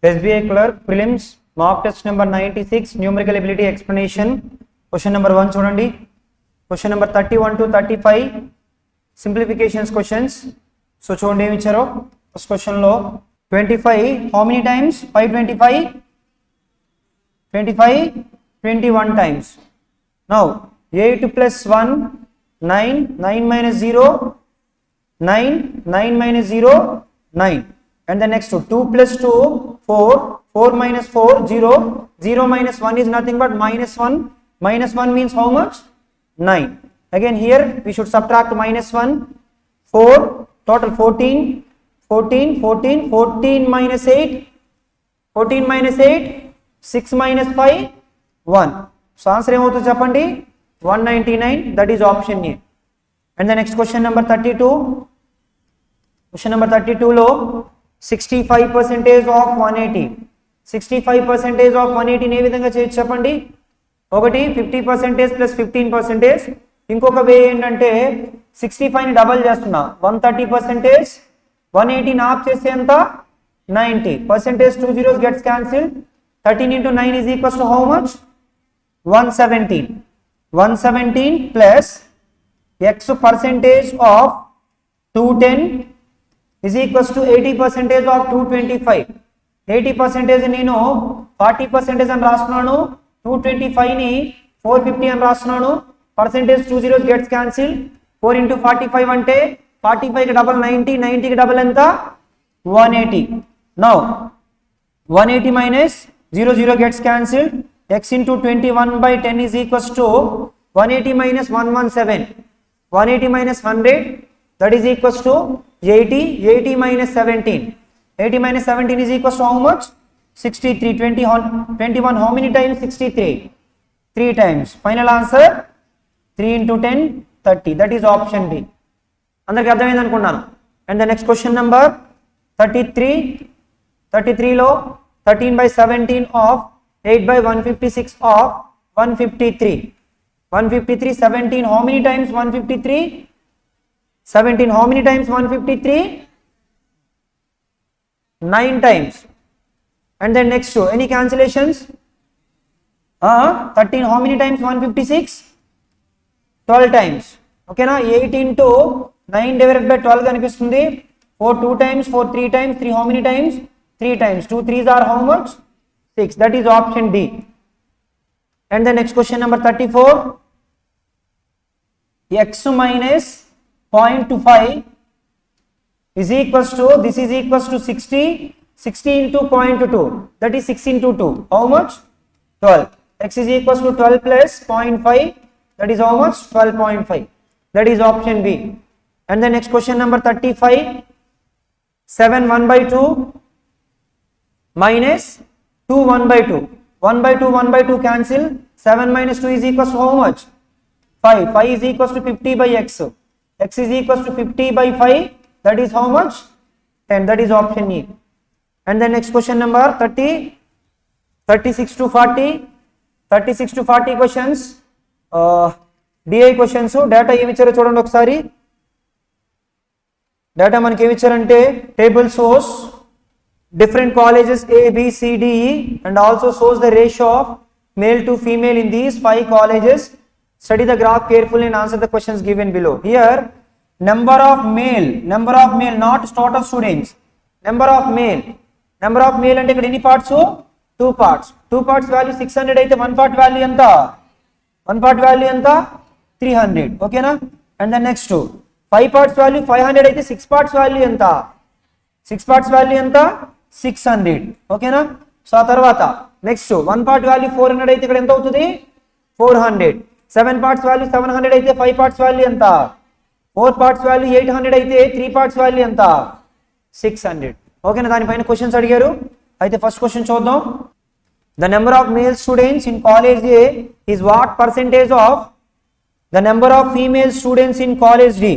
SBI clerk prelims mock test number 96 numerical ability explanation question number 1 చూడండి question number 31 to 35 simplifications questions so చూడండి ఏమి ఇచ్చారో first question లో 25 how many times 525 25 21 times now 8 plus 1 9 9 minus 0 9 9 minus 0 9 and the next 2 plus 2 4 4 minus 4 0 0 minus 1 is nothing but minus 1 means how much 9 again here we should subtract minus 1 4 total 14 minus 8 6 minus 5 1 so answer ఏమవుతుంది చెప్పండి 199 that is option A and the next question number 32 question number 32 లో 65% of 180 65% of 180 ఏ విధంగా చేయొచ్చు చెప్పండి ఒకటి 50% plus 15% ఇంకొక వే ఏంటంటే 65 ని డబుల్ చేస్తున్నా 130% 180 ని హాఫ్ చేస్తే ఎంత 90 percentage 2 zeros gets cancelled 13 into 9 is equals to how much 117 plus x percentage of 210 is equals to 80% of 225 80% నేను 40% అని రాస్తున్నాను 225 ని 450 అని రాస్తున్నాను percentage 2 zeros gets cancelled 4 into 45 అంటే 45 కి డబుల్ 90 కి డబుల్ ఎంత 180 now 180 minus 0 gets cancelled x into 21 by 10 is equals to 180 minus 117 180 minus 100 that is equals to 80 minus 17 is equals to how much 63 21 how many times 63 3 times final answer 3 into 10 30 that is option B అందరికి అర్థమైంది అనుకుంటాను and the next question number 33 లో 13 by 17 of 8 by 156 of 153 17 how many times 153 17 how many times 153 9 times and then next any cancellations 13 how many times 156 12 times okay na 8 into 9 divided by 12 కనిపిస్తుంది 4 2 times 4 3 times 3 how many times 3 times 2 3s are how much 6 that is option D and the next question number 34 x minus 0.25 is equals to this is equals to 60 into 0.2 that is 6 into 2 how much 12 x is equals to 12 plus 0.5 that is how much 12.5 that is option B and the next question number 35 7 1 by 2 minus 2 1 by 2 1 by 2 cancel 7 minus 2 is equals to how much 5 is equals to 50 by x is equals to 50 by 5 that is how much 10 that is option E and the next question number 36 to 40 questions DI questions data ఏమి ఇచ్చారో చూడండి ఒకసారి data మనకి ఏమి ఇచ్చారంటే table shows different colleges A B C D E and also shows the ratio of male to female in these 5 colleges study the graph carefully and answer the questions given below here number of male not total students number of male అంటే ఇక్కడ ఎన్ని parts 2 parts value 600 అయితే 1 part value ఎంత 300 ఓకేనా and the next 5 parts value 500 అయితే 6 parts value ఎంత 600 ఓకేనా so ఆ తర్వాత నెక్స్ట్ 1 part value 400 అయితే ఇక్కడ ఎంత అవుతుంది 400 7 parts value 700 అయితే 5 parts value ఎంత 4 parts value 800 అయితే 3 parts value ఎంత 600 ఓకేనా దానిపైన క్వశ్చన్స్ అడిగారు అయితే ఫస్ట్ క్వశ్చన్ చూద్దాం the number of male students in college A is what percentage of the number of female students in college D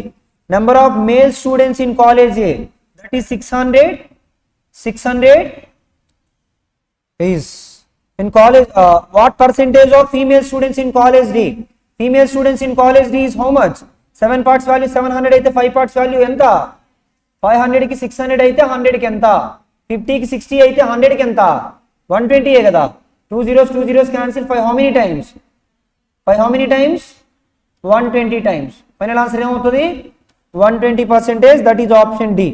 number of male students in college A that is 600 is in college what percentage of female students in college D female students in college D is how much 7 parts value 700 అయితే 5 parts value ఎంత 500 కి 600 అయితే 100 కి ఎంత 50కి 60 అయితే 100కి ఎంత 120 కదా. 2 zeros cancel. 5 how many times 120 times. Final answer ఏమవుతుంది 120%. That is option D.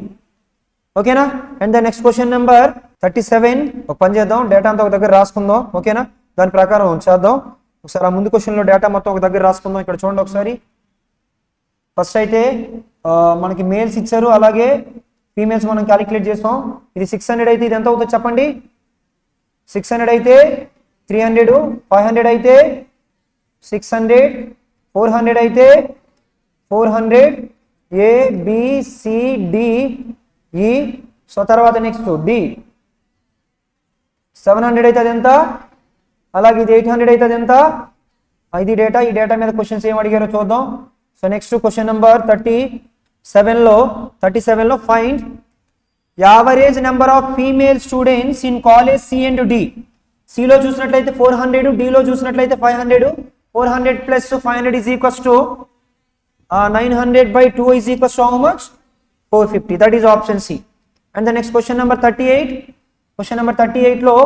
ఓకేనా. And the next question number 37. ఒక పని చేద్దాం, డేటా అంతా ఒక దగ్గర రాసుకుందాం. ఓకేనా, దాని ప్రకారం చేద్దాం. ఒకసారి ఆ ముందు క్వశ్చన్లో డేటా మొత్తం ఒక దగ్గర రాసుకుందాం. ఇక్కడ చూడండి ఒకసారి. ఫస్ట్ అయితే మనకి మేల్స్ ఇచ్చారు, అలాగే ఫీమేల్స్ మనం క్యాలిక్యులేట్ చేసాం. ఇది 600 అయితే ఇది ఎంత అవుతుంది చెప్పండి. 600 అయితే 300, 500 అయితే 600, 400 అయితే 400, ఏ బి సి డి ఈ. సో తర్వాత నెక్స్ట్ డి 700 అయితే అది ఎంత, అలాగే ఇది 800 అయితే అది ఎంత. ఇది డేటా. ఈ డేటా మీద క్వశ్చన్స్ ఏం అడిగారో చూద్దాం. సో నెక్స్ట్ క్వశ్చన్ నెంబర్ 37లో find average number of female students in college C and D. సిలో చూసినట్లయితే 400, డిలో చూసినట్లయితే 500. 400 plus 500 is equals to 900/2 is equals to how much 450. That is option C. And the next question number 38. Question number 38లో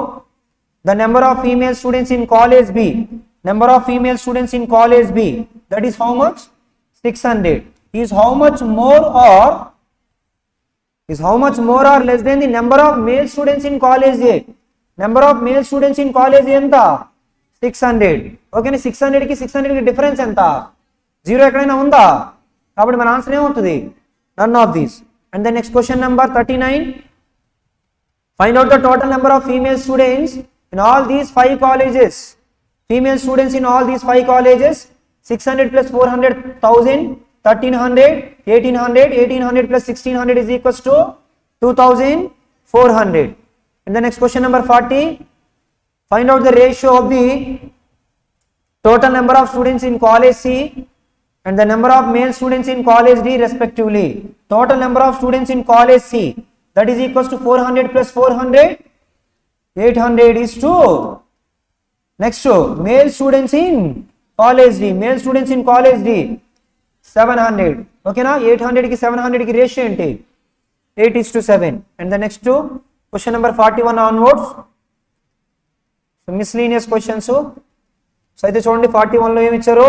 the number of female students in college B. Number of female students in college B, that is how much 600. is how much more or less than the number of male students in college A. Number of male students in college A ఎంత 600. ఓకేనా. 600 కి 600 కి difference ఎంత, 0 ఎక్కడైనా ఉందా? కాబట్టి మన answer ఏమవుతుంది none of these. And the next question number 39. Find out the total number of female students in all these 5 colleges. Female students in all these 5 colleges. 600 plus 400 1000, 1300, 1800. 1800 plus 1600 is equals to 2400. And the next question number 40. Find out the ratio of the total number of students in college C and the number of male students in college D respectively. Total number of students in college C, that is equals to 400 plus 400, 800 is to next male students in college D. Male students in college D 700. ఓకేనా. 800 కి 700 కి ratio ఏంటి 8:7. And the next question number 41 onwards. So miscellaneous questions. So అయితే చూడండి 41 లో ఏమి ఇచ్చారు.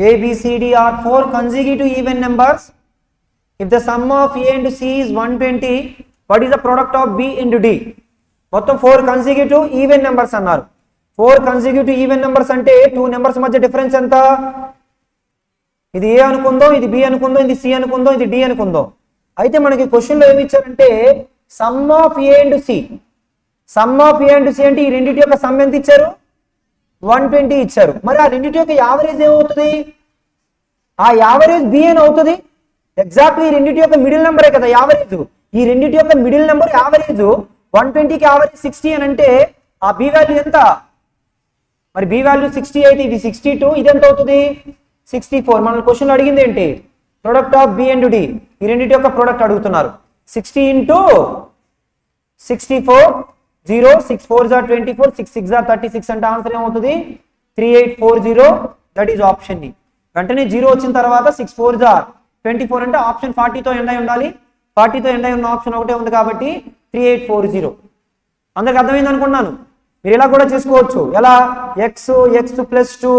ABCD are 4 consecutive even numbers. If the sum of A and C is 120, what is the product of B and D? మొత్తం 4 consecutive even numbers అన్నారు. 4 consecutive even numbers అంటే 2 numbers మధ్య difference ఎంత? ఇది A అనుకుందాం, ఇది B అనుకుందాం, ఇది C అనుకుందాం, ఇది D అనుకుందాం. అయితే మనకి క్వశ్చన్ లో ఏమి ఇచ్చారంటే some of A and C. Some of A and C అంటే ఈ రెండింటి యొక్క సమ్ ఎంత ఇచ్చారు 120 ఇచ్చారు. మరి ఆ రెండింటి యొక్క యావరేజ్ ఏమవుతుంది? ఆ యావరేజ్ B అని అవుతుంది. ఎగ్జాక్ట్లీ ఈ రెండింటి యొక్క మిడిల్ నెంబరే కదా యావరేజ్. ఈ రెండింటి యొక్క మిడిల్ నెంబర్ యావరేజ్ 120కి యావరేజ్ 60 అని అంటే ఆ B వాల్యూ ఎంత? మరి B వాల్యూ 60 అయితే ఇది 62, ఇది ఎంత అవుతుంది 64. మన క్వశ్చన్ లో అడిగింది ఏంటి product of B and D. ఈ రెండింటి యొక్క ప్రొడక్ట్ అడుగుతున్నారు. 60 into 64, 0, 6 4s are 24, 6 6s are 36 అంటే ఆన్సర్ ఏమవుతుంది 3840. That is option D. వెంటనే 0 వచ్చిన తర్వాత 6 4s are 24 అంటే ఆప్షన్ 40తో ఎండ్ అయి ఉండాలి. 40తో ఎండ్ అయి ఉన్న ఆప్షన్ ఒకటే ఉంది కాబట్టి 3840. అందరికి అర్థమైంది అనుకున్నాను. మీరు ఇలా కూడా చేసుకోవచ్చు. ఎలా x plus 2,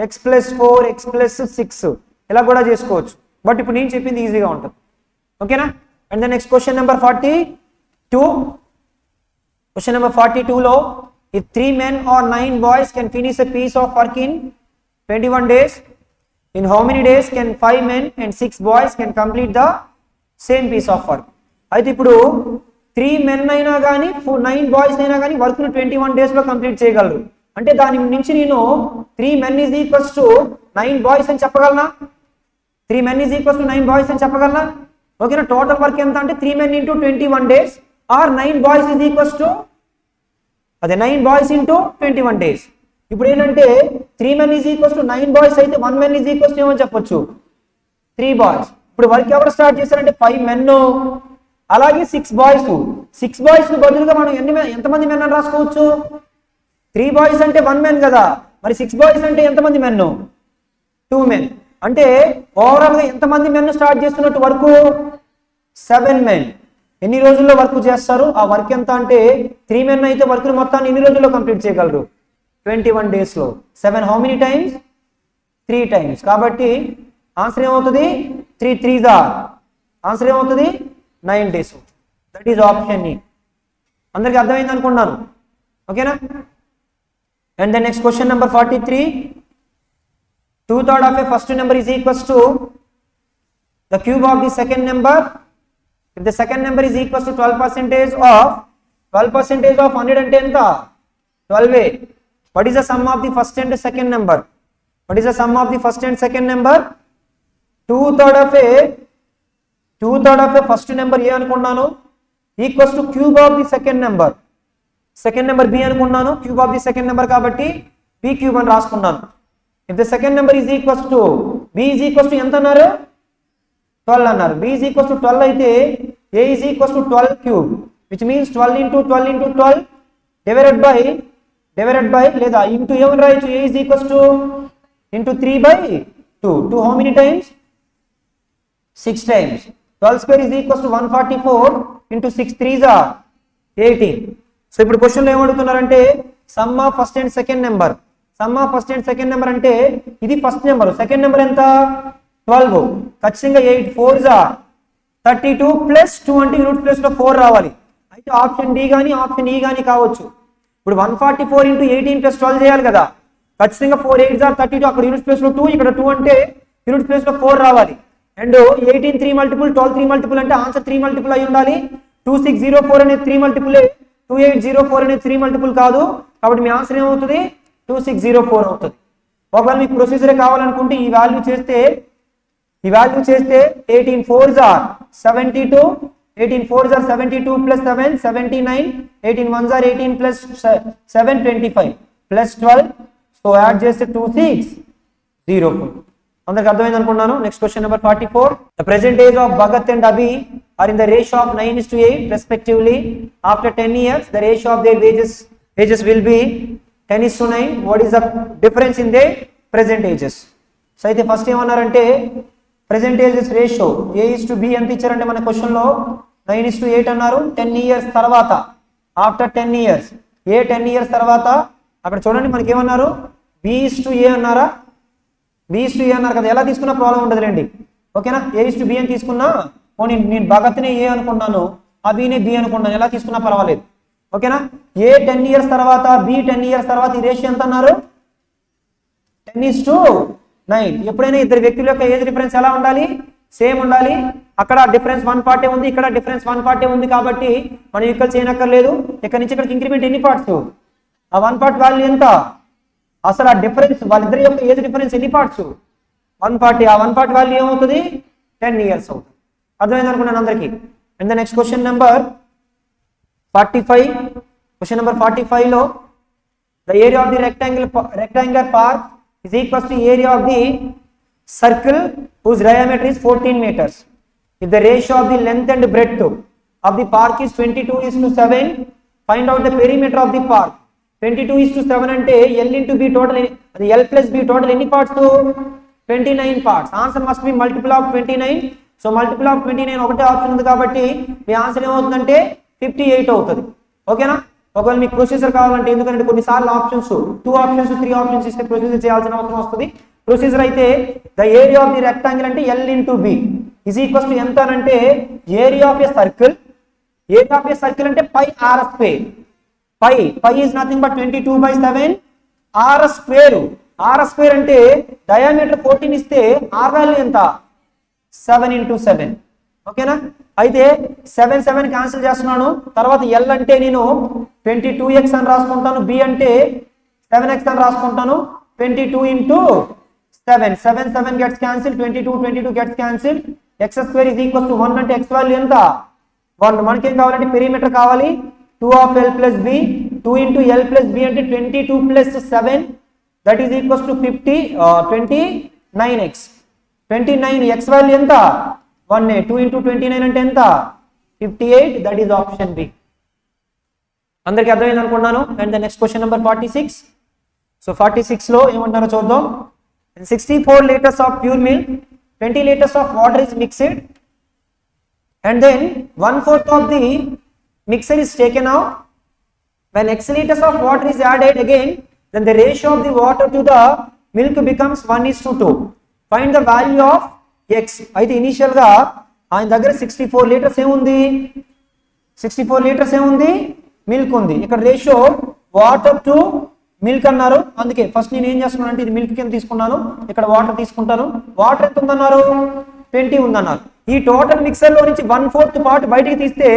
x plus 4, x plus 6 ఇలా కూడా చేసుకోవచ్చు. బట్ ఇప్పుడు నేను చెప్పింది ఈజీగా ఉంటుంది. ఓకేనా. And the next question number 42. Question number 42లో if 3 men or 9 boys can finish a piece of work in 21 days, in how many days can 5 men and 6 boys can complete the same piece of work? అయితే ఇప్పుడు 3 men అయినా కానీ 9 boys అయినా కానీ work ను 21 days లో complete చేయగలరు. అంటే దాని నుంచి నేను 3 men is equals to 9 boys అని చెప్పగలనా? 3 men is equals to 9 boys అని చెప్పగలనా? ఓకేనా. టోటల్ వర్క్ ఎంత అంటే 3 men into 21 days or 9 boys is equals to అదే 9 boys into 21 days. ఇప్పుడు ఏంటంటే 3 men is equals to 9 boys అయితే 1 man is equals to ఏమని చెప్పొచ్చు 3 boys. ఇప్పుడు వర్క్ ఎవరు స్టార్ట్ చేశారంటే 5 men, అలాగే 6 boys. 6 boys కు బదులుగా మనం ఎంతమంది men అని రాసుకోవచ్చు 3 boys అంటే 1 man కదా. మరి 6 boys అంటే ఎంతమంది men 2 men. అంటే ఓవరాల్గా ఎంతమంది మెన్ స్టార్ట్ చేస్తున్నట్టు వర్క్? 7 men. ఎన్ని రోజుల్లో వర్క్ చేస్తారు? ఆ వర్క్ ఎంత అంటే 3 men అయితే వర్క్ మొత్తాన్ని ఎన్ని రోజుల్లో కంప్లీట్ చేయగలరు? 21 daysలో. 7 how many times? 3 times. కాబట్టి ఆన్సర్ ఏమవుతుంది? 3 3s are. ఆన్సర్ ఏమవుతుంది? 9 days. That is option E. అందరికి అర్థమైంది అనుకున్నాను. ఓకేనా? And the next question number 43. 2/3 of a first number is equals to the cube of the second number. If the second number is equals to 12% of 100 అంటే ఎంత? 12a. What is the sum of the first and second number? What is the sum of the first and second number? 2/3 of a first number a అనుకున్నాను equals to cube of the second number. Second number b అనుకున్నాను, cube of the second number కాబట్టి b cube అని రాసుకున్నాను. If the second number is equals to b is equals to ఎంత అన్నారు? 12 అన్నారు. b is equals to 12 అయితే a is equals to 12 cube, which means 12 into 12 into 12 divided by లేదా into ఏమని రాయొచ్చు? a is equals to into 3/2. 2 how many times? 6 times. 12 square is equals to 144 into 6 3s are 18. So ఇప్పుడు క్వశ్చన్లో ఏమడుగుతున్నారంటే sum of first and second number. Sum of first and second number అంటే ఇది first number, second number ఎంత? 12. ఖచ్చితంగా 8 4s are 32 plus 2 అంటే unit place లో 4 రావాలి. అయితే ఆప్షన్ డి కానీ ఆప్షన్ ఈ కానీ కావచ్చు. ఇప్పుడు 144 into 18 plus 12 చేయాలి కదా, ఖచ్చితంగా 4 8s are 32, అక్కడ యూనిట్ ప్లేస్ లో 2, ఇక్కడ 2 అంటే యూనిట్ ప్లేస్ లో 4 రావాలి. అండ్ 18 3 multiple, 12 3 multiple అంటే ఆన్సర్ 3 multiple అయి ఉండాలి. 2604 అనేది 3 multiple, 2804 అనేది 3 multiple కాదు. కాబట్టి మీ ఆన్సర్ ఏమవుతుంది? 2604 అవుతుంది. ఒకవేళ మీకు ప్రొసీజరే కావాలనుకుంటే ఈ వాల్యూ చేస్తే 18 4s are 72, 18 4s are 72 plus 7 79, 18 1s are 18 plus 7 25 plus 12. So add చేస్తే 2604. అందరికి అర్థమైంది అనుకున్నాను. Next question number 44. The present age of Bhagat and Abhi are in the ratio of 9:8 respectively. After 10 years the ratio of their wages will be 10:9. what is the difference in their present ages? So అయితే first ఏమన్నారంటే present ages ratio a:b ఎంత ఇచ్చారంటే మన క్వశ్చన్లో 9:8 అన్నారు. 10 years తర్వాత, after 10 years, ఏ 10 years తర్వాత అక్కడ చూడండి మనకి ఏమన్నారు? b:a అన్నారా? b:a అన్నారు కదా, ఎలా తీసుకున్నా ప్రాబ్లం ఉండదులేండి. ఓకేనా? a:b అని తీసుకున్నా, నేను భగత్ని ఏ అనుకున్నాను, అభిని బి అనుకున్నాను, ఎలా తీసుకున్నా పర్వాలేదు. ఓకేనా? ఏ 10 years తర్వాత, బి 10 years తర్వాత ఈ రేషియో ఎంత అన్నారు? 10:9. ఎప్పుడైనా ఇద్దరు వ్యక్తుల యొక్క ఏజ్ డిఫరెన్స్ ఎలా ఉండాలి? సేమ్ ఉండాలి. అక్కడ డిఫరెన్స్ 1 పార్టే ఉంది, ఇక్కడ డిఫరెన్స్ 1 పార్టే ఉంది కాబట్టి మనం ఈక్వల్ చేయనక్కర్లేదు. ఇక్కడ నుంచి ఇక్కడికి ఇంక్రిమెంట్ ఎన్ని పార్ట్స్? ఆ 1 part వాల్యూ ఎంత? అసలు ఆ డిఫరెన్స్ వాళ్ళిద్దరి యొక్క ఏజ్ డిఫరెన్స్ ఎన్ని పార్ట్స్? 1 part. ఆ 1 part వాల్యూ ఏమవుతుంది? 10 years అవుతుంది. అర్థమైంది అనుకున్నాను అందరికి. And the next question number 45. Question number 45 లో the area of the rectangular park is equals to area of the circle whose diameter is 14 meters. If the ratio of the length and breadth of the park is 22:7, find out the perimeter of the park. 22:7 అంటే L into B total, అది L plus B total ఎన్ని parts? 29 parts. Answer must be multiple of 29. So multiple of 29 ఒకటే option ఉంది కాబట్టి మీ answer ఏమవుతుందంటే 58 అవుతుంది. ఓకేనా? ఒకవేళ మీకు ప్రొసీజర్ కావాలంటే, ఎందుకంటే కొన్నిసార్లు ఆప్షన్స్ 2 ఆప్షన్స్ 3 ఆప్షన్స్ ఇస్తే ప్రొసీజర్ చేయాల్సిన అవసరం వస్తుంది. ప్రొసీజర్ అయితే the area of the rectangle అంటే L into B is equals to ఎంత అంటే area of a circle. Area of a circle అంటే pi r square. Pi is nothing but 22/7 r square. r square అంటే diameter 14 ఇస్తే r value ఎంత? 7 into 7. ఓకేనా? అయితే 7 7 cancel చేస్తున్నాను. తర్వాత L అంటే నేను 22x అని రాసుకుంటాను, B అంటే 7x అని రాసుకుంటాను. 22 into 7, 7 7 gets cancelled, 22 gets cancelled. x square is equals to 1 అంటే x వాల్యూ ఎంత? 1. మనకేం కావాలంటే పెరిమీటర్ కావాలి. 2 of L plus B, 2 into L plus B అంటే 22 plus 7, that is equals to 29x. 29 x value ఎంత? 1. 2 into 29 అంటే ఎంత? 58. That is option B. అందరికి అర్థమైంది అనుకున్నాను. And the next question number 46. So 46 లో ఏమంటారో చూద్దాం. and 64 liters of pure milk, 20 liters of water is mixed, and then 1/4 of the mixture is taken out. When x liters of water is added again, then the ratio of the water to the milk becomes 1:2. Find the value of x. అయితే initial గా ఆయన దగ్గర 64 litres ఏముంది, 64 litres ఏముంది, milk ఉంది. ఇక్కడ ratio water to milk అన్నారు, అందుకే ఫస్ట్ నేను ఏం చేస్తున్నాను అంటే ఇది మిల్క్ కింద తీసుకున్నాను, ఇక్కడ వాటర్ తీసుకుంటాను. వాటర్ ఎంత ఉందన్నారు, 20 ఉందన్నారు. ఈ టోటల్ మిక్సర్ లో నుంచి 1/4 పార్ట్ బయటికి తీస్తే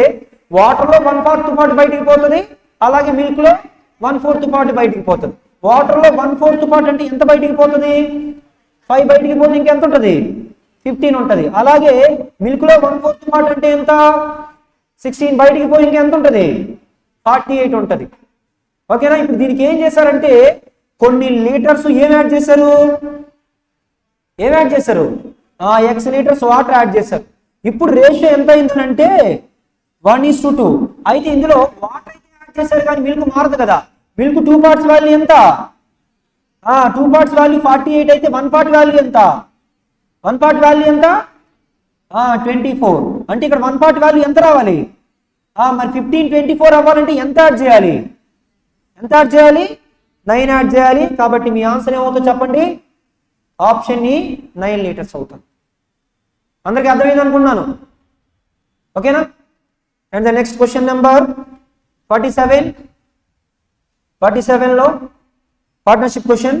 వాటర్ లో 1/4 పార్ట్ బయటికి పోతుంది, అలాగే మిల్క్ లో 1/4 పార్ట్ బయటికి పోతుంది. వాటర్ లో 1/4 పార్ట్ అంటే ఎంత బయటికి పోతుంది, 5 బయటికి పోతే ఇంకెంత ఉంటుంది, 15 ఉంటుంది. అలాగే మిల్క్ లో 1/4 పార్ట్ అంటే ఎంత, 16 బయటికి పోయి ఇంకెంత ఉంటుంది, 48 ఉంటుంది. ఓకేనా. ఇప్పుడు దీనికి ఏం చేశారంటే కొన్ని లీటర్స్ ఏం యాడ్ చేశారు, x లీటర్స్ వాటర్ యాడ్ చేశారు. ఇప్పుడు రేషియో ఎంత అయిందనంటే 1:2. అయితే ఇందులో వాటర్ అయితే యాడ్ చేశారు కానీ మిల్క్ మారదు కదా. మిల్క్ 2 పార్ట్స్ వాల్యూ ఎంత, 2 పార్ట్స్ వాల్యూ 48 అయితే 1 పార్ట్ వాల్యూ ఎంత, 1 పార్ట్ వాల్యూ ఎంత, 24. అంటే ఇక్కడ 1 పార్ట్ వాల్యూ ఎంత రావాలి, మరి 15 24 అవ్వాలంటే ఎంత యాడ్ చేయాలి, 9 యాడ్ చేయాలి. కాబట్టి మీ ఆన్సర్ ఏమవుతుందో చెప్పండి, ఆప్షన్ ఈ 9 లీటర్స్ అవుతుంది. అందరికీ అర్థమైంది అనుకున్నాను. ఓకేనా. And the next question number 47 లో partnership question.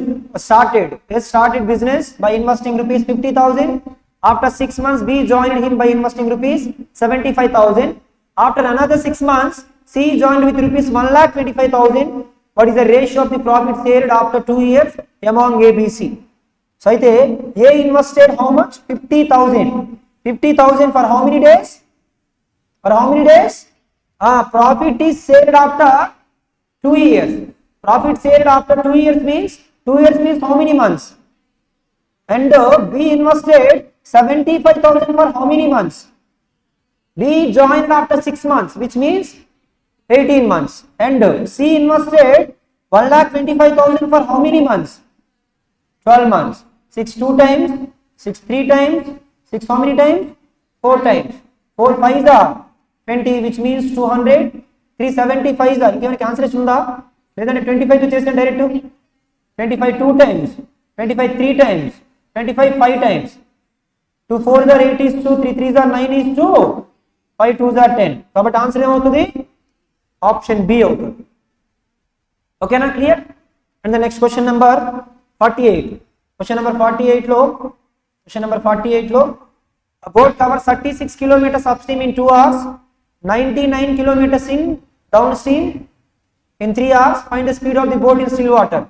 started business by investing rupees 50,000. After 6 months B joined him by investing rupees 75,000. After another 6 months C joined with rupees 1,25,000. What is the ratio of the profit shared after 2 years among A, B, C? So అయితే A invested how much, 50,000 for how many days, profit is shared after 2 years. Profit shared after 2 years means how many months, and B invested 75,000 for how many months, B joined after 6 months which means 18 months, and C invested 1,25,000 for how many months, 12 months. 6 2 times, 6 3 times, 6 how many times, 4 times, 4 5s are 20 which means 200, 375s are. ఇంకేమైనా cancellation ఉందా, లేదంటే 25 తో చేసిన direct 25 2 times, 25 3 times, 25 5 times, 2 4s are 8 is 2, 3 3s are 9 is 2, 5 2s are 10. కాబట్టి answer ఏమవుతుంది, option B అవుతుంది. ఓకేనా, clear. And the next question number 48. Question number 48 లో a boat covers 36 kilometers upstream in 2 hours, 99 kilometers in downstream in 3 hours. Find the speed of the boat in still water.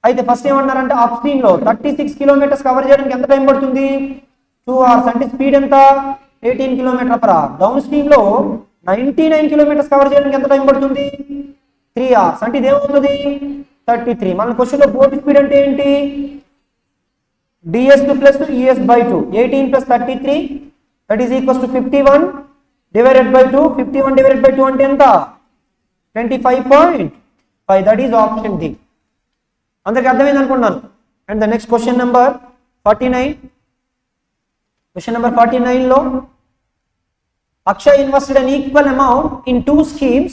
అయితే first ఏమన్నారంటే up stream లో 36 kilometres cover చేయడానికి ఎంత time పడుతుంది, 2 hours. అంటే speed ఎంత, 18 km/h. Down stream లో 99 kilometres cover చేయడానికి ఎంత టైం పడుతుంది, 3 hours. అంటే ఇదేమవుతుంది 33. మన క్వశ్చన్ లో బోట్ స్పీడ్ అంటే ఏంటి, ds2 plus es/2, 18 plus 33 that is equals to 51 divided by 2. 51 divided by 2 అంటే ఎంత, 25.5. that is option D. అందరికి అర్థమైంది అనుకుంటున్నాను. And the next question number 49. Question number 49 లో Akshay invested an equal amount in 2 schemes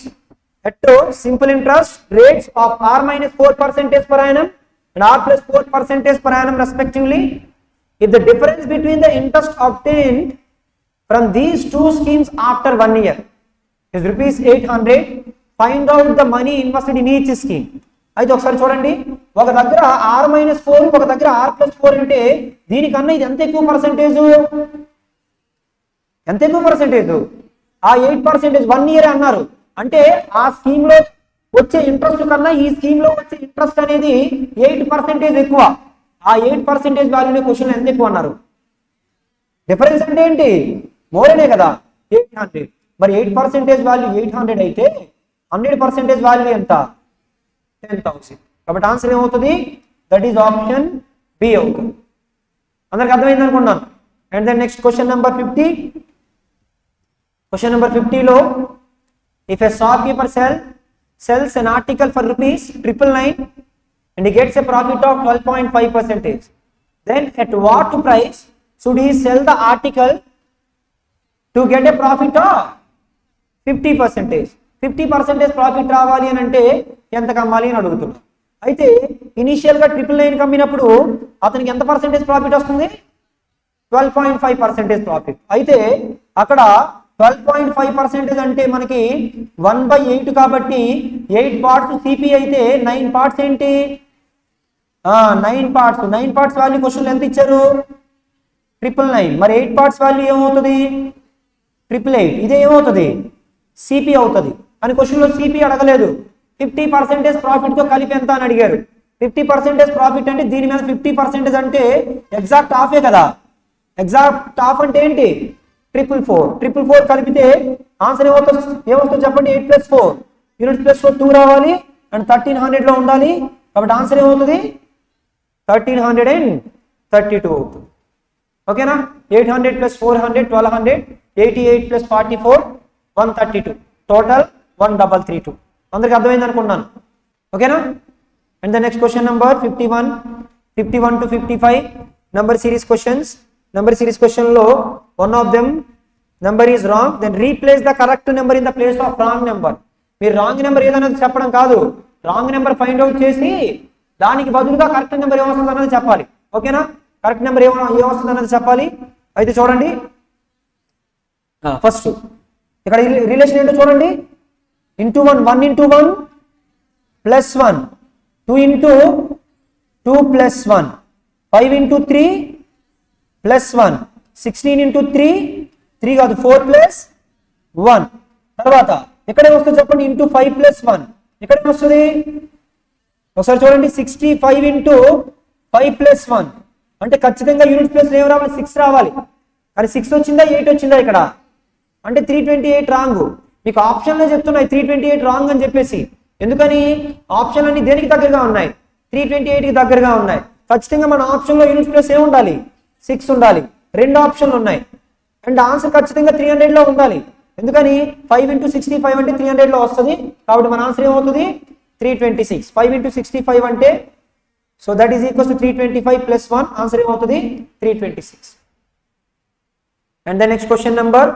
at simple interest rates of r-4% per annum and r+4% per annum respectively. If the difference between the interest obtained from these 2 schemes after 1 year is rupees 800, find out the money invested in each scheme. అయితే ఒకసారి చూడండి, ఒక దగ్గర r-4, ఒక దగ్గర r+4 అంటే దీనికన్నా ఇది ఎంత ఎక్కువ పర్సెంటేజ్, ఆ 8% 1 year అన్నారు. అంటే ఆ స్కీమ్ లో వచ్చే ఇంట్రెస్ట్ కన్నా ఈ స్కీమ్ లో వచ్చే ఇంట్రెస్ట్ అనేది 8% ఎక్కువ. ఆ 8% వాల్యూనే క్వశ్చన్ ఎంత ఎక్కువ అన్నారు. డిఫరెన్స్ అంటే ఏంటి, మోరేనే కదా, 800. మరి 8% వాల్యూ 800 అయితే 100% వాల్యూ ఎంత, 10,000. కాబట్టి ఆన్సర్ ఏమవుతుంది, దట్ ఈస్ ఆప్షన్ బి అవుతుంది. అందరికి అర్థమైంది అనుకున్నాను. And then next question number 50. Question number 50 లో if a shopkeeper sells an article for rupees 999 and he gets a profit of 12.5%, then at what price should he sell the article to get a profit of 50%? 50% profit రావాలి అని అంటే ఎంత కమ్మాలి అని అడుగుతున్నా. అయితే initial గా 999 కమ్మినప్పుడు అతనికి ఎంత పర్సెంటేజ్ ప్రాఫిట్ వస్తుంది? 12.5% ప్రాఫిట్. అయితే అక్కడ 12.5% అంటే మనకి 1/8 కాబట్టి 8 పార్ట్స్ సిపి అయితే 9 పార్ట్స్ ఏంటి? 9 పార్ట్స్ వాల్యూ క్వశ్చన్ ఎంత ఇచ్చారు? 999. మరి 8 పార్ట్స్ వాల్యూ ఏమవుతుంది? 888. ఇదే ఏమవుతుంది? సిపి అవుతుంది అని క్వశ్చన్లో సిపి అడగలేదు. 50% ప్రాఫిట్ తో కలిపి ఎంత అని అడిగారు. 50% ప్రాఫిట్ అంటే దీని మీద 50% అంటే ఎగ్జాక్ట్ హాఫే కదా. ఎగ్జాక్ట్ హాఫ్ అంటే ఏంటి? 444 కలిపితే ఆన్సర్ ఏమవుతుంది చెప్పండి? 8 + 4 యూనిట్స్ + 4 2 రావాలి అండ్ 1300 లో ఉండాలి. కాబట్టి ఆన్సర్ ఏమవుతుంది? 1332 అవుతుంది. ఓకేనా? 800 + 400 1200, 88 + 44 132, టోటల్ 1332. అందరికి అర్థమైంది అనుకున్నాను. ఓకేనా? And the next question number 51 to 55 number series questions. Number series question లో one of them number is wrong, then replace the correct number in the place of wrong number. మీరు wrong number ఏదనేది చెప్పడం కాదు, wrong number find out చేసి దానికి బదులుగా correct number ఏమొస్తుంది అన్నది చెప్పాలి. ఓకేనా? కరెక్ట్ నెంబర్ ఏమొస్తుంది అన్నది చెప్పాలి. అయితే చూడండి, ఫస్ట్ ఇక్కడ రిలేషన్ ఏంటో చూడండి. Into 1 1 into 1 + 1, 2 into 2 + 1, 5 into 3 + 1, 16 into 3 3 కాదు 4 + 1. తర్వాత ఇక్కడ ఏమొస్తుంది చెప్పండి? ఇంటూ 5 + 1. ఇక్కడ ఏమొస్తుంది ఒకసారి చూడండి. 65 into 5 + 1 అంటే ఖచ్చితంగా యూనిట్ ప్లేస్ ఏం రావాలి? 6 రావాలి. కానీ 6 వచ్చిందా 8 వచ్చిందా ఇక్కడ? అంటే 328 రాంగ్. మీకు ఆప్షన్లో చెప్తున్నాయి 328 రాంగ్ అని చెప్పేసి. ఎందుకని? ఆప్షన్ అన్ని దేనికి దగ్గరగా ఉన్నాయి? 328కి దగ్గరగా ఉన్నాయి. ఖచ్చితంగా మన ఆప్షన్లో యూనిట్ ప్లేస్ ఏం ఉండాలి? 6 ఉండాలి. రెండు ఆప్షన్లు ఉన్నాయి అండ్ ఆన్సర్ ఖచ్చితంగా 300లో ఉండాలి. ఎందుకని? 5 into 65 అంటే 300లో వస్తుంది. కాబట్టి మన ఆన్సర్ ఏమవుతుంది? 326. 5 into 65 అంటే so that is equals to 325 + 1. Answer ఏమవుతుంది? 326. And the next question number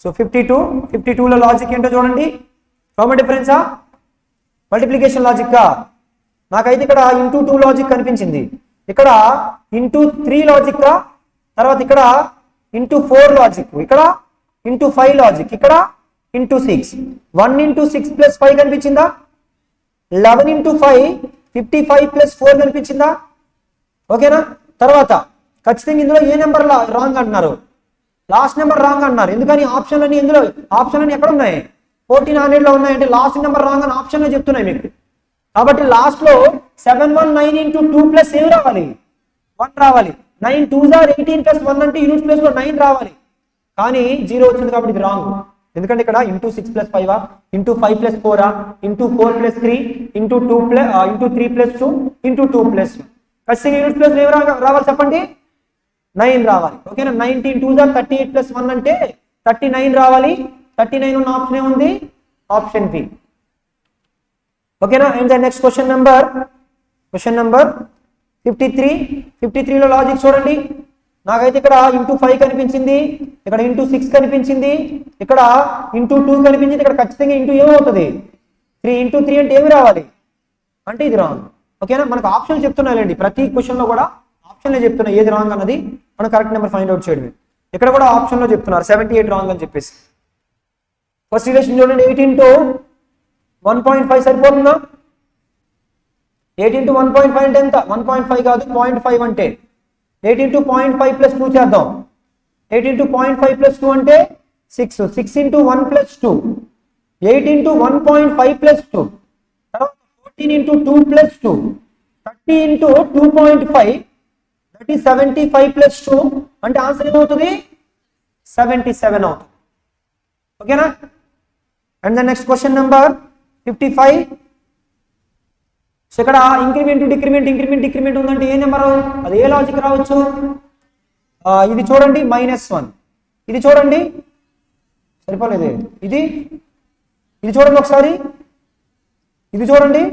so 52లో లాజిక్ ఏంటో చూడండి. కామన్ డిఫరెన్సా మల్టిప్లికేషన్ లాజిక్కా? నాకైతే ఇక్కడ ఇంటూ 2 లాజిక్ కనిపించింది, ఇక్కడ ఇంటూ 3 లాజిక్కా, తర్వాత ఇక్కడ ఇంటూ 4 లాజిక్, ఇక్కడ ఇంటూ 5 లాజిక్, ఇక్కడ ఇంటూ 6. 1 into 6 + 5 కనిపించిందా? 11 into 5 55 + 4 కనిపించిందా? ఓకేనా? తర్వాత ఖచ్చితంగా ఇందులో ఏ నెంబర్ రాంగ్ అంటున్నారు? లాస్ట్ నెంబర్ రాంగ్ అంటున్నారు. ఎందుకని? ఆప్షన్లన్నీ ఇందులో ఆప్షన్లన్నీ ఎక్కడ ఉన్నాయి? 1400లో ఉన్నాయి. అంటే లాస్ట్ నెంబర్ రాంగ్ అని ఆప్షన్లో చెప్తున్నాయి మీకు. కాబట్టి లాస్ట్ లో 719 into 2 + ఏం రావాలి? 1 రావాలి. 9 2s are 18 + 1 అంటే యూనిట్ ప్లేస్ లో 9 రావాలి. కానీ 0 వచ్చింది కాబట్టి ఇది రాంగ్. ఎందుకంటే ఇక్కడ into 6 + 5 into 5 + 4 into 4 + 3 into 3 + 2 into 2 + 1. ఖచ్చితంగా యూనిట్ ప్లేస్ ఏం రావాలి చెప్పండి? 9 రావాలి. ఓకేనా? 19 2s are 38 + 1 అంటే 39 రావాలి. 39 ఉన్న ఆప్షన్ ఏముంది? Option B. ఓకేనా? And the next question number 53లో లాజిక్ చూడండి. నాకైతే ఇక్కడ ఇంటూ 5 కనిపించింది, ఇక్కడ ఇంటూ 6 కనిపించింది, ఇక్కడ ఇంటూ 2 కనిపించింది. ఇక్కడ ఖచ్చితంగా ఇంటూ ఏమవుతుంది? 3 into 3 అంటే ఏమి రావాలి? అంటే ఇది రాంగ్. ఓకేనా? మనకు ఆప్షన్ చెప్తున్నాయండి, ప్రతి క్వశ్చన్లో కూడా ఆప్షన్లో చెప్తున్నా ఏది రాంగ్ అన్నది మనం కరెక్ట్ నెంబర్ ఫైండ్ అవుట్ చేయడమే. ఇక్కడ కూడా ఆప్షన్లో చెప్తున్నారు 78 రాంగ్ అని చెప్పేసి. ఫస్ట్ రిలేషన్ చూడండి. 8 into 1.5 సరిపోతుందా? 8 into 1.5 అంటే ఎంత? 1.5 కాదు 0.5 అంటే 8 into 0.5 + 2 చేద్దాం. 8 into 0.5 + 2 అంటే 6. 6 into 1 + 2, 8 into 1.5 + 2, తర్వాత 14 into 2 + 2, 30 into 2.5, that is 75 + 2 అంటే ఆన్సర్ ఏమవుతుంది? 77 అవుతుంది. ఓకేనా? And the next question number 55. So ఇక్కడ ఇంక్రిమెంట్ డిక్రిమెంట్ ఉందంటే ఏ నెంబర్? అది ఏ లాజిక్ రావచ్చు? ఇది చూడండి -1, ఇది చూడండి సరిపోలేదు, ఇది చూడండి ఒకసారి, ఇది చూడండి.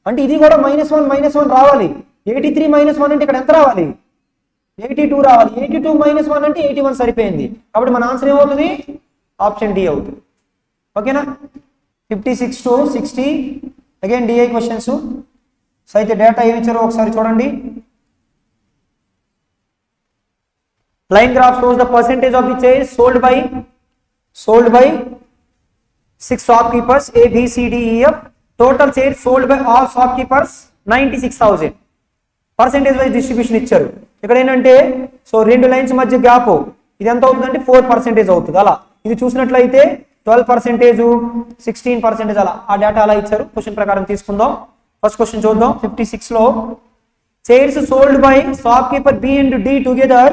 అంటే ఇది కూడా -1 రావాలి. 83 - 1 అంటే ఇక్కడ ఎంత రావాలి? 82 రావాలి. 82 - 1 అంటే 81 సరిపోయింది. కాబట్టి మన ఆన్సర్ ఏమవుతుంది? ఆప్షన్ డి అవుతుంది. ఓకేనా? 56 to 60 again DI questions. So అయితే డేటా ఏమి ఇచ్చారో ఒకసారి చూడండి. Line graph shows the percentage of the chair sold by 6 shopkeepers A B C D E F. Total chairs sold by all shopkeepers 96,000. Percentage wise distribution ఇచ్చారు. ఇక్కడ ఏంటంటే so రెండు lines మధ్య గ్యాప్ ఇది ఎంత అవుతుందంటే 4% అవుతుంది. అలా ఇది చూసినట్లయితే 12%, 16% అలా ఆ డేటా అలా ఇచ్చారు. క్వశ్చన్ ప్రకారం తీసుకుందాం. ఫస్ట్ క్వశ్చన్ చూద్దాం. 56 లో chairs sold by shopkeeper B and D together.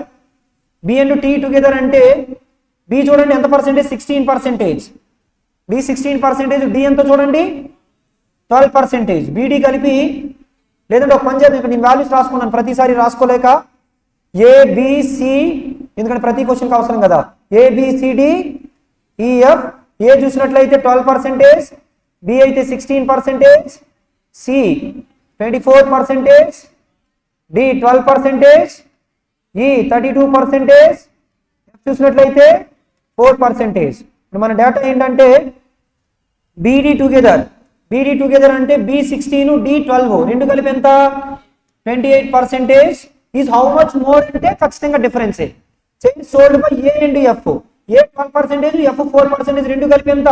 B and T together అంటే B చూడండి ఎంత పర్సెంటేజ్? 16%. B 16%, D ఎంత చూడండి 12%. BD కలిపి లేదంటే ఒక పని చేద్దాం. ఇక్కడ నేను వాల్యూస్ రాసుకున్నాను ప్రతిసారి రాసుకోలేక. ABC ఎందుకంటే ప్రతి క్వశ్చన్కి అవసరం కదా. ABCDEF. ఏ చూసినట్లయితే 12%, B అయితే 16%, C 24%, D 12%, E 32%, F చూసినట్లయితే 4%. ఇప్పుడు మన డేటా ఏంటంటే BD టుగెదర్ అంటే B 16, D 12 రెండు కలిపి ఎంత? 28%. ఈజ్ హౌ మచ్ మోర్ అంటే ఖచ్చితంగా difference. Chair sold by A and F. A 12%, F 4% రెండు కలిపి ఎంత?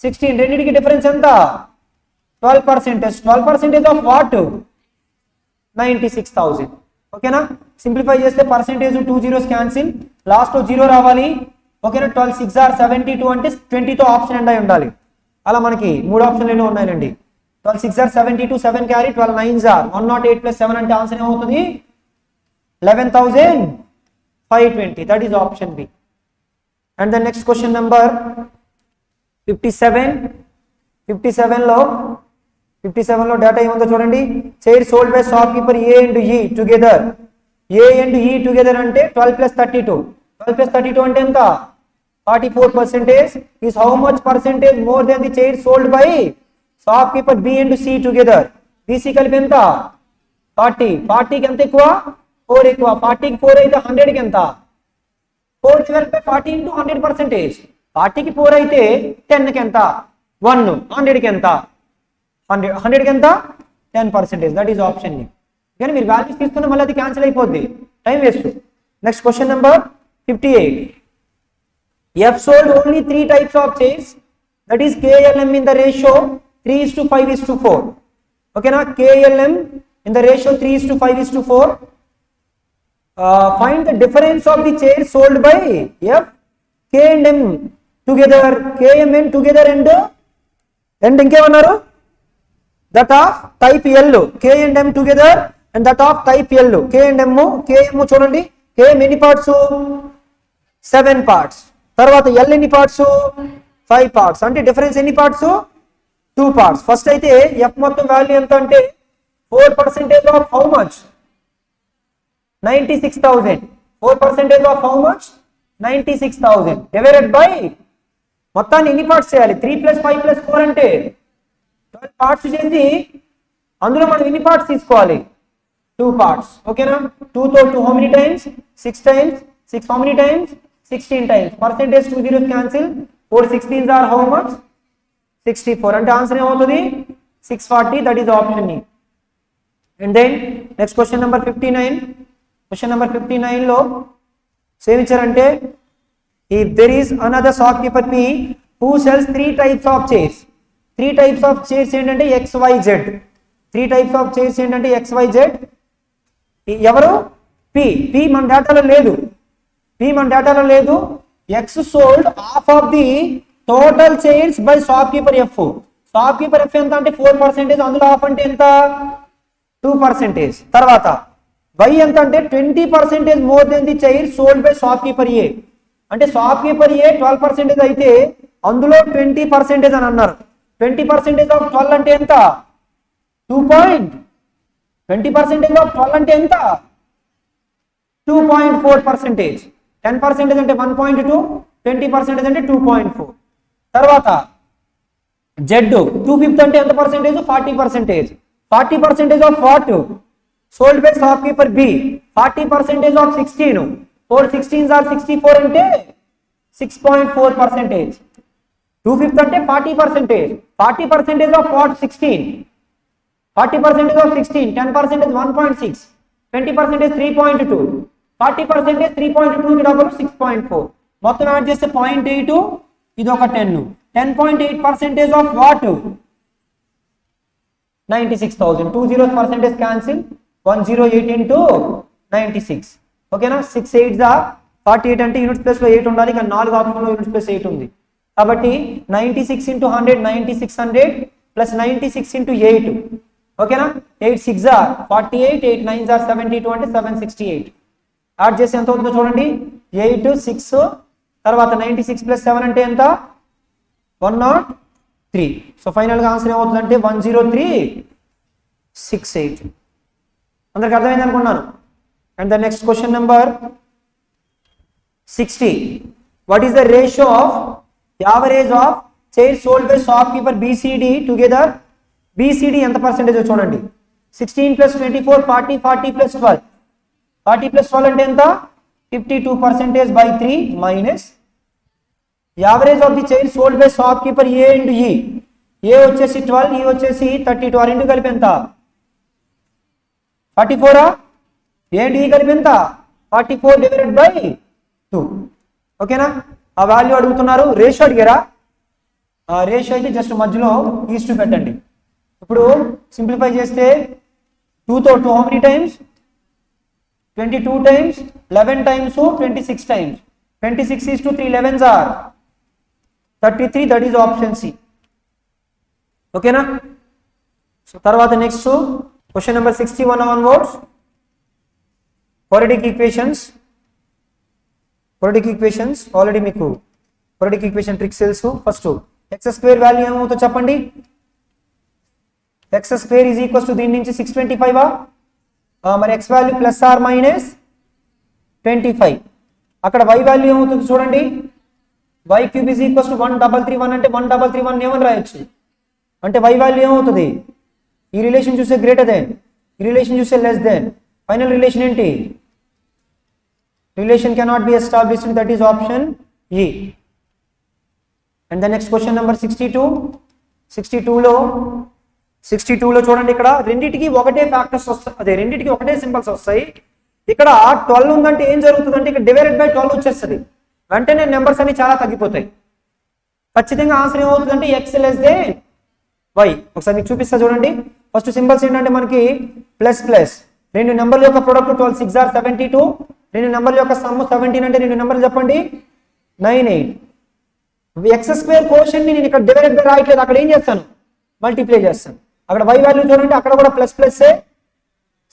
16. రెండింటికి డిఫరెన్స్ ఎంత? 12%. 12% ఆఫ్ వాట్? 96,000. ఓకేనా? సింప్లిఫై చేస్తే పర్సెంటేజ్ 2 zeros క్యాన్సిల్, లాస్ట్ 0 రావాలి. ఓకేనా? 12 6 are 72 అంటే 20తో ఆప్షన్ ఎండ్ అయి ఉండాలి. అలా మనకి 3 ఆప్షన్లు ఉన్నాయండి. 12 6 are 72, 7 క్యారీ, 12 9s are 108 + 7 అంటే ఆన్సర్ ఏమవుతుంది? 11,520. That is option B. And the next question number 57. 57లో డేటా ఏముందో చూడండి. Chair sold by shopkeeper A and E together. A and E together అంటే 12 + 32. 12 + 32 అంటే ఎంత? 44%. is how much percentage more than the chair sold by shopkeeper B and C together? BC కలిపి ఎంత? 40. 40కి ఎంత ఎక్కువ? 4 ఎక్కువ. 40కి 4 అయితే 100కి ఎంత? 4 divided by 40 into 100%. 40కి 4 అయితే 10కి ఎంత? 1. 100కి ఎంత? 100కి ఎంత? 10%. దట్ ఈస్ ఆప్షన్ ని. కానీ మీరు వాల్యూస్ తీసుకున్న మళ్ళీ అది క్యాన్సిల్ అయిపోద్ది, time waste. Next question number 58. F sold only 3 types of chairs, that is KLM in the ratio 3:5:4. Okay na? KLM in the ratio 3:5:4. Find the difference of the chairs sold by F, K and M together, KMN together and ఇంకేమన్నారు? That of type L, K and M together and that of type L. K and M, KM చూడండి, KM ఎన్ని parts? 7 parts. తర్వాత L ఎన్ని parts? 5 parts. అంటే difference ఎన్ని parts? 2 parts. First అయితే F మొత్తం value ఎంత అంటే 4% of how much? 96,000. 4% of how much? 96,000 divided by మొత్తాన్ని ఎన్ని పార్ట్స్ చేయాలి? 3 + 5 + 4 అంటే 12 పార్ట్స్ చేసి అందులో మనం ఎన్ని పార్ట్స్ తీసుకోవాలి? 2 parts. ఓకేనా? 2 తో 2 how many times? 6 times. 6 how many times? 16 times. Percentage 2 zeros cancel. 4 16s are how much? 64. అంటే ఆన్సర్ ఏమవుతుంది? 640. That is option E. And then next question number 59. Question number 59 లో సేమ్ ఇచ్చారంటే if there is another shopkeeper P who sells 3 types of chairs. 3 types of chairs ఏంటంటే XYZ. 3 types of chairs ఏంటంటే XYZ. ఎవరు? P మన డేటాలో లేదు. X sold half of the total chairs by shopkeeper F. Shopkeeper F ఎంత అంటే 4%, అందులో half అంటే ఎంత? 2%. తర్వాత Y ఎంత అంటే 20% more than the chair sold by shopkeeper A. అంటే షాప్కీపర్ A 12% అయితే అందులో 20% అని అన్నారు. 20% ఆఫ్ 12 అంటే ఎంత? 20% ఆఫ్ 12 అంటే ఎంత? 2.4%. 10% అంటే 1.2, 20% అంటే 2.4. తర్వాత Z 2/5 అంటే ఎంత percentage? 40%. 40% of what? sold by shopkeeper B 40% of 16, 4 16s are 64 అంటే 6.4%. 2/5 అంటే 40%. 40% of what? 16. 40% of 16, 10% is 1.6, 20% is 3.2, 40% is 3.2 కి డబుల్ 6.4. మొత్తం యాడ్ చేస్తే 0.8, ఇది ఒక 10. 10.8% of what? 96,000. 2 zeros percentage cancel, 108 into 96. ఓకేనా? 6 8s are 48 అంటే యూనిట్స్ ప్లస్ లో 8 ఉండాలి, కానీ 4 ఆప్షన్లో యూనిట్స్ ప్లస్ 8 ఉంది కాబట్టి 96 into 100 9600 ప్లస్ 96 into 8. ఓకేనా? 8 6s are 48, 8 9s are 72 అంటే 768. యాడ్ చేసి ఎంత అవుతుందో చూడండి. 8 6 తర్వాత 96 ప్లస్ 7 అంటే ఎంత? 103. సో ఫైనల్ గా ఆన్సర్ ఏమవుతుందంటే 10368. అందరికి అర్థమైంది అనుకున్నాను. And the next question number 60. What is the ratio of average of chair sold by shopkeeper BCD together? BCD ఎంత పర్సెంటేజ్ చూడండి. 16 ప్లస్ 24 40, 40 ప్లస్ 12, 40 ప్లస్ 12 అంటే ఎంత? 52% by 3 minus average of the chair sold by shopkeeper A and E. ఏ వచ్చేసి 12, E వచ్చేసి 32. ఆ రెండు కలిపి ఎంత? 44. ఏ అండ్ E కలిపి ఎంత? 44 డివైడెడ్ బై 2. ఓకేనా? ఆ వాల్యూ అడుగుతున్నారు. రేషియో అడిగారా? రేషియో అయితే జస్ట్ మధ్యలో ఈస్ట్ పెట్టండి. ఇప్పుడు సింప్లిఫై చేస్తే 2తో 2 how many times? 22 times, 11 times, 26 times. 26 is to 3 11s are 33. That is option C. ఓకేనా? సో తర్వాత next question number 61 onwards. Quadratic equations already మీకు క్వాడ్రాటిక్ ఈక్వేషన్ ట్రిక్స్ తెలుసు. ఫస్ట్ ఎక్స్ స్క్వేర్ వాల్యూ ఏమవుతుందో చెప్పండి. X square is equals to దీని నుంచి 625. మరి x value plus or minus 25. అక్కడ y వాల్యూ ఏమవుతుంది చూడండి. y cube is equals to 1331 అంటే 1331 ఏమని రాయొచ్చు అంటే y వాల్యూ ఏమవుతుంది? ఈ రిలేషన్ చూస్తే గ్రేటర్ దెన్, ఈ రిలేషన్ చూస్తే లెస్ దెన్. ఫైనల్ రిలేషన్ ఏంటి? Relation cannot be established. That is option E. And the next question number 62. 62లో చూడండి, ఇక్కడ రెండింటికి ఒకటే ఫ్యాక్టర్స్ వస్తాయి, అదే రెండింటికి ఒకటే సింబల్స్ వస్తాయి. ఇక్కడ 12 ఉందంటే ఏం జరుగుతుందంటే ఇక్కడ డివైడెడ్ బై 12 వచ్చేస్తుంది. వెంటనే నెంబర్స్ అన్ని చాలా తగ్గిపోతాయి. ఖచ్చితంగా ఆన్సర్ ఏమవుతుందంటే ఎక్స్ లెస్ దెన్ వై. ఒకసారి మీకు చూపిస్తా చూడండి. ఫస్ట్ సింబల్స్ ఏంటంటే మనకి ప్లస్ ప్లస్, రెండు నెంబర్ల యొక్క ప్రొడక్ట్ 12 6 are 72, రెండు నెంబర్ల యొక్క సమ్ 17 అంటే రెండు నెంబర్లు చెప్పండి 98. ఎక్స్ స్క్వేర్ కోషెంట్ ని నేను ఇక్కడ డివైడెడ్ బై రాయట్లేదు, అక్కడ ఏం చేస్తాను? మల్టిప్లై చేస్తాను. అక్కడ y వాల్యూ చూడండి, అక్కడ కూడా ప్లస్ ప్లస్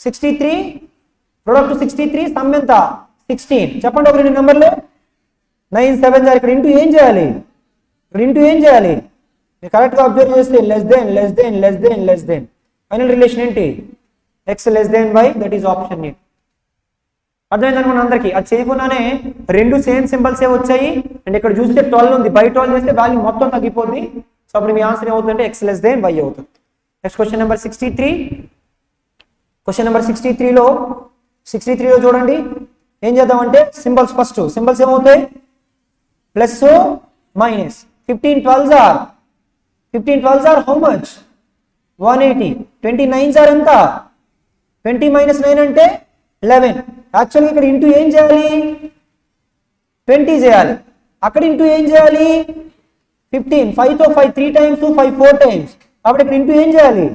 63, ప్రొడక్ట్ 63, సమ్ ఎంత 16. చెప్పండి ఒక రెండు నెంబర్లు 9 7 ఇక్కడ ఇంటూ ఏం చేయాలి? మీరు కరెక్ట్ గా అబ్జర్వ్ చేస్తే less than less than less than less than. Final relation ఏంటి? X less than Y. That is option A. అర్థమైంది అనుకున్నా అందరికి? అది చేయకుండానే రెండు సేమ్ సింబల్స్ ఏ వచ్చాయి. అండ్ ఇక్కడ చూస్తే 12 ఉంది, బై 12 చేస్తే వాల్యూ మొత్తం తగ్గిపోద్ది. సో అప్పుడు మీ ఆన్సర్ ఏమవుతుందంటే ఎక్స్ లెస్ దెన్ వై అవుతుంది. Next question number 63. Question number 63లో చూడండి ఏం చేద్దామంటే సింబల్స్ ఫస్ట్ సింబల్స్ ఏమవుతాయి? Plus minus. 15 12s are how much? 180. 29s are ఎంత? 20 minus 9 అంటే 11. యాక్చువల్గా ఇక్కడ ఇంటూ ఏం చేయాలి? 20 చేయాలి. అక్కడ ఇంటూ ఏం చేయాలి? 15. 5తో 5 3 times, 5 4 times. కాబట్టి ఇక్కడ ఇంటూ ఏం చేయాలి?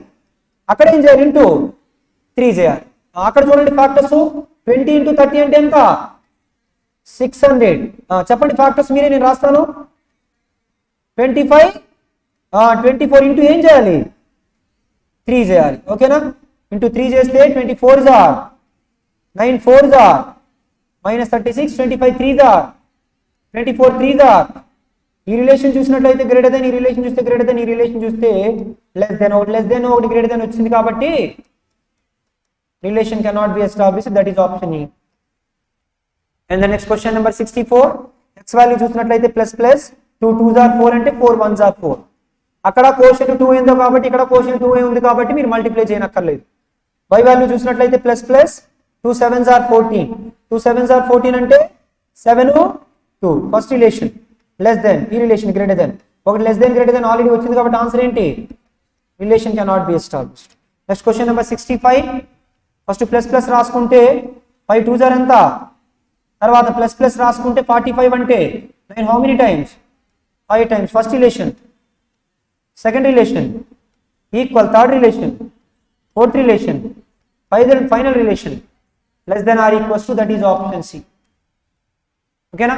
అక్కడ ఏం చేయాలి? ఇంటూ 3 చేయాలి. అక్కడ చూడండి ఫ్యాక్టర్స్ 20 into 30 అంటే ఎంత? 600. చెప్పండి ఫ్యాక్టర్స్ మీరే, నేను రాస్తాను. 25 24 ఇంటూ ఏం చేయాలి? 3 చేయాలి. ఓకేనా? ఇంటూ 3 చేస్తే 24s are 9 4s are minus 36, 25 3s are 24 3s are. ఈ రిలేషన్ చూసినట్లయితే గ్రేటర్ దెన్, ఈ రిలేషన్ చూస్తే గ్రేటర్ దెన్, ఈ రిలేషన్ చూస్తే లెస్ దెన్. ఒకటి లెస్ దెన్ ఒకటి గ్రేటర్ దెన్ వచ్చింది కాబట్టి relation cannot be established. That is option E. And the next question number 64. X value చూసినట్లయితే ప్లస్ ప్లస్ 2 2s are 4 అంటే 4 1s are 4. అక్కడ కోషెంట్ 2 ఏందో కాబట్టి ఇక్కడ కోషెంట్ 2 ఉంది కాబట్టి మీరు మల్టిప్లై చేయనక్కర్లేదు. y వాల్యూ చూసినట్లయితే plus plus 2 7s are 14, 2 7s are 14 అంటే 7 2 ఫస్ట్ రిలేషన్ లెస్ దెన్, ఈ రిలేషన్ గ్రేటర్ దెన్, ఒకటి less then greater than already వచ్చింది కాబట్టి ఆన్సర్ ఏంటి, relation cannot be established. Next question number 65. First plus plus రాసుకుంటే 5 2s are ఎంత, తర్వాత plus plus రాసుకుంటే 45 అంటే 9 how many times, 5 times first relation, second relation equal, third relation, fourth relation, final relation less than or equals to, that is option C. ఓకేనా.